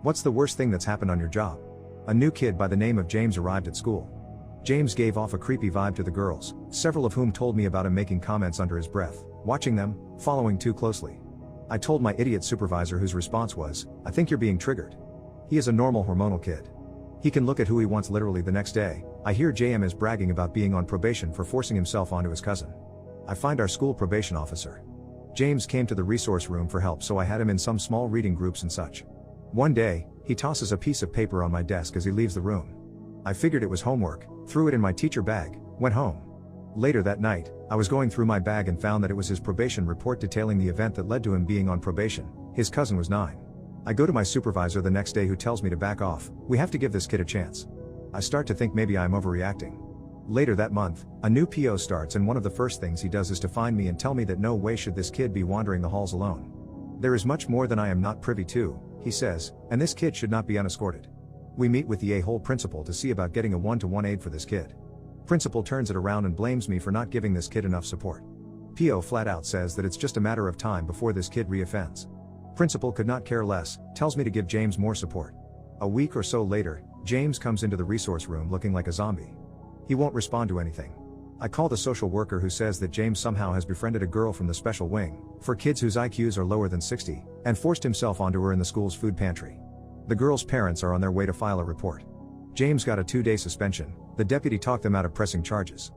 What's the worst thing that's happened on your job? A new kid by the name of James arrived at school. James gave off a creepy vibe to the girls, several of whom told me about him making comments under his breath, watching them, following too closely. I told my idiot supervisor, whose response was, "I think you're being triggered." He is a normal hormonal kid. He can look at who he wants literally the next day. I hear JM is bragging about being on probation for forcing himself onto his cousin. I find our school probation officer. James came to the resource room for help, so I had him in some small reading groups and such. One day, he tosses a piece of paper on my desk as he leaves the room. I figured it was homework, threw it in my teacher bag, went home. Later that night, I was going through my bag and found that it was his probation report detailing the event that led to him being on probation. His cousin was 9. I go to my supervisor the next day, who tells me to back off. We have to give this kid a chance. I start to think maybe I'm overreacting. Later that month, a new PO starts, and one of the first things he does is to find me and tell me that no way should this kid be wandering the halls alone. There is much more than I am not privy to, he says, and this kid should not be unescorted. We meet with the A-hole principal to see about getting a one-to-one aid for this kid. Principal turns it around and blames me for not giving this kid enough support. PO flat out says that it's just a matter of time before this kid reoffends. Principal could not care less, tells me to give James more support. A week or so later, James comes into the resource room looking like a zombie. He won't respond to anything. I call the social worker, who says that James somehow has befriended a girl from the special wing, for kids whose IQs are lower than 60, and forced himself onto her in the school's food pantry. The girl's parents are on their way to file a report. James got a 2-day suspension. The deputy talked them out of pressing charges.